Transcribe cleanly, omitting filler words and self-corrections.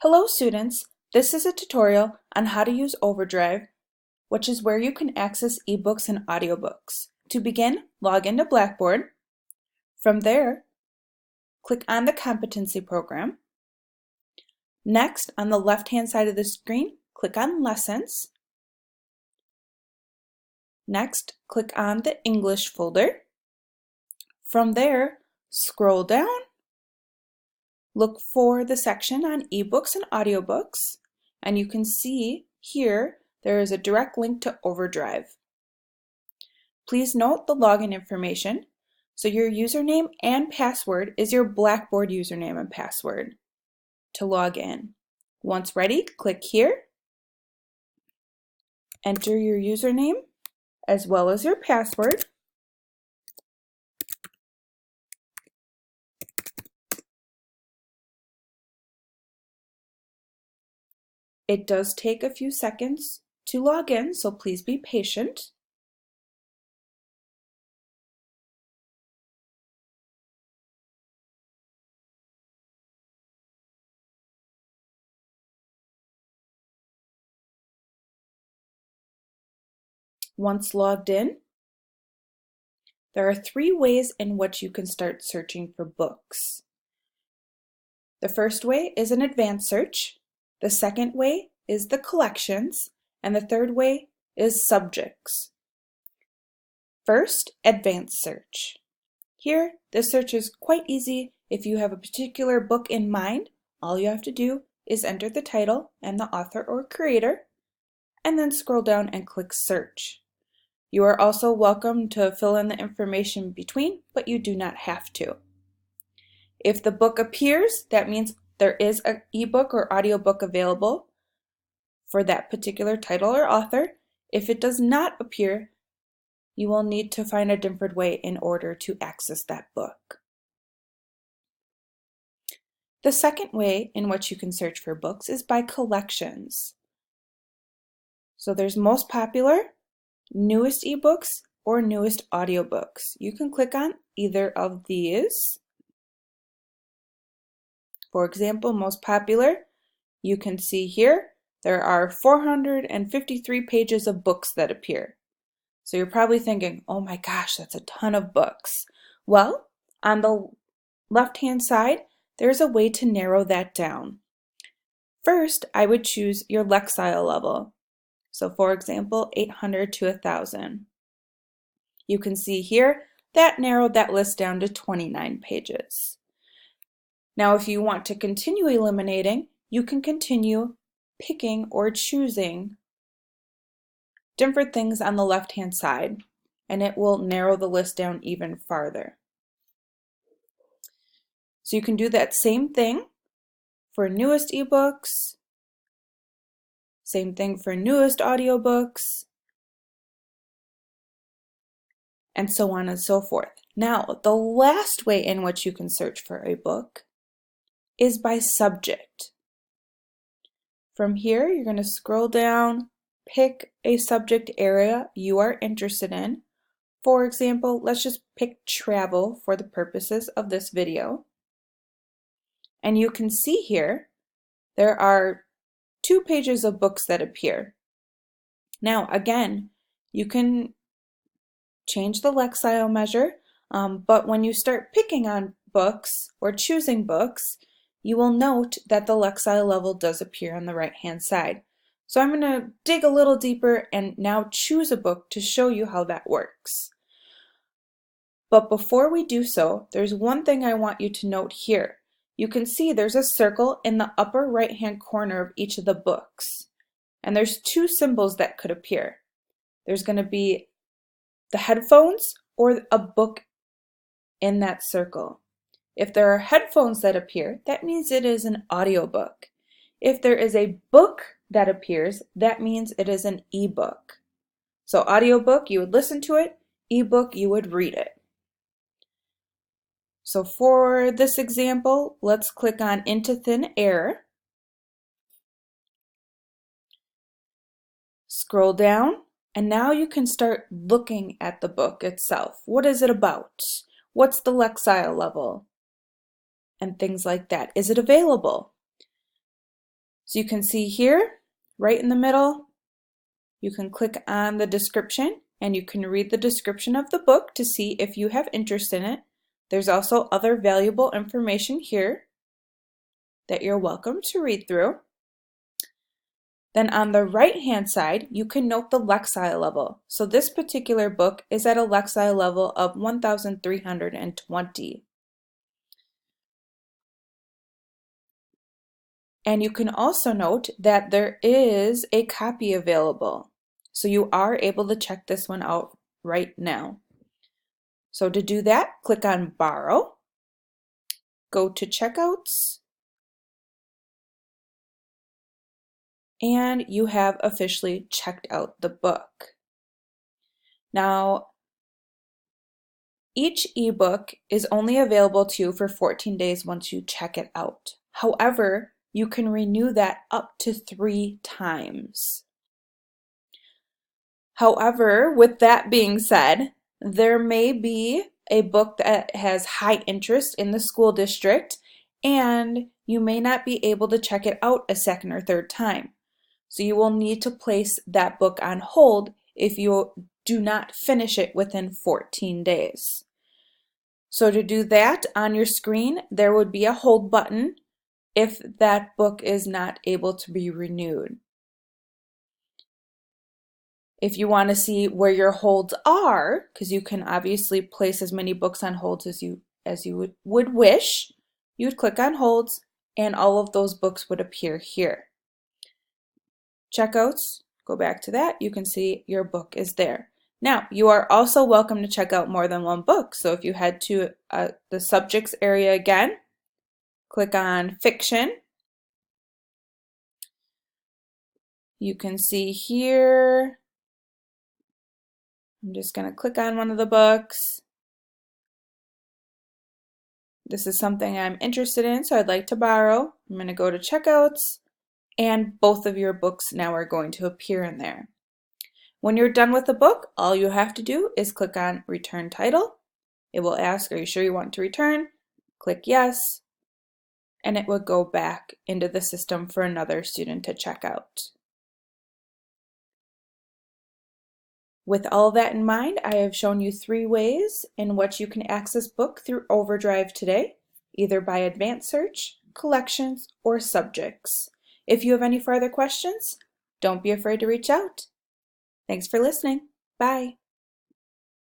Hello students, this is a tutorial on how to use Overdrive, which is where you can access ebooks and audiobooks. To begin, log into Blackboard. From there, click on the competency program. Next, on the left-hand side of the screen, click on Lessons. Next, click on the English folder. From there, scroll down. Look for the section on ebooks and audiobooks, and you can see here there is a direct link to Overdrive. Please note the login information. So your username and password is your Blackboard username and password to log in. Once ready, click here. Enter your username as well as your password. It does take a few seconds to log in, so please be patient. Once logged in, there are 3 ways in which you can start searching for books. The first way is an advanced search. The second way is the collections, and the third way is subjects. First, advanced search. Here, this search is quite easy. If you have a particular book in mind, all you have to do is enter the title and the author or creator, and then scroll down and click search. You are also welcome to fill in the information between, but you do not have to. If the book appears, that means there is an ebook or audiobook available for that particular title or author. If it does not appear, you will need to find a different way in order to access that book. The second way in which you can search for books is by collections. So there's most popular, newest ebooks, or newest audiobooks. You can click on either of these. For example, most popular, you can see here, there are 453 pages of books that appear. So you're probably thinking, oh my gosh, that's a ton of books. Well, on the left-hand side, there's a way to narrow that down. First, I would choose your Lexile level. So for example, 800 to 1000. You can see here, that narrowed that list down to 29 pages. Now, if you want to continue eliminating, you can continue picking or choosing different things on the left-hand side, and it will narrow the list down even farther. So you can do that same thing for newest ebooks, same thing for newest audiobooks, and so on and so forth. Now, the last way in which you can search for a book is by subject. From here, you're going to scroll down, pick a subject area you are interested in. For example, let's just pick travel for the purposes of this video. And you can see here, there are 2 pages of books that appear. Now, again, you can change the Lexile measure, but when you start picking on books or choosing books, you will note that the Lexile level does appear on the right-hand side. So I'm going to dig a little deeper and now choose a book to show you how that works. But before we do so, there's one thing I want you to note here. You can see there's a circle in the upper right-hand corner of each of the books. And there's 2 symbols that could appear. There's going to be the headphones or a book in that circle. If there are headphones that appear, that means it is an audiobook. If there is a book that appears, that means it is an ebook. So audiobook, you would listen to it. Ebook, you would read it. So for this example, let's click on Into Thin Air. Scroll down, and now you can start looking at the book itself. What is it about? What's the Lexile level? And things like that. Is it available? So you can see here, right in the middle, you can click on the description and you can read the description of the book to see if you have interest in it. There's also other valuable information here that you're welcome to read through. Then on the right-hand side, you can note the Lexile level. So this particular book is at a Lexile level of 1,320. And you can also note that there is a copy available. So you are able to check this one out right now. So to do that, click on Borrow, go to Checkouts, and you have officially checked out the book. Now, each ebook is only available to you for 14 days once you check it out. However, you can renew that up to 3 times. However, with that being said, there may be a book that has high interest in the school district and you may not be able to check it out a second or third time. So you will need to place that book on hold if you do not finish it within 14 days. So to do that, on your screen, there would be a hold button if that book is not able to be renewed. If you want to see where your holds are, because you can obviously place as many books on holds as you would wish, you would click on holds and all of those books would appear here. Checkouts, go back to that, you can see your book is there. Now, you are also welcome to check out more than one book. So if you head to the subjects area again, click on fiction. You can see here, I'm just going to click on one of the books. This is something I'm interested in, so I'd like to borrow. I'm going to go to checkouts, and both of your books now are going to appear in there. When you're done with the book, all you have to do is click on Return Title. It will ask, are you sure you want to return? Click Yes, and it will go back into the system for another student to check out. With all that in mind, I have shown you 3 ways in which you can access book through Overdrive today, either by advanced search, collections, or subjects. If you have any further questions, don't be afraid to reach out. Thanks for listening. Bye.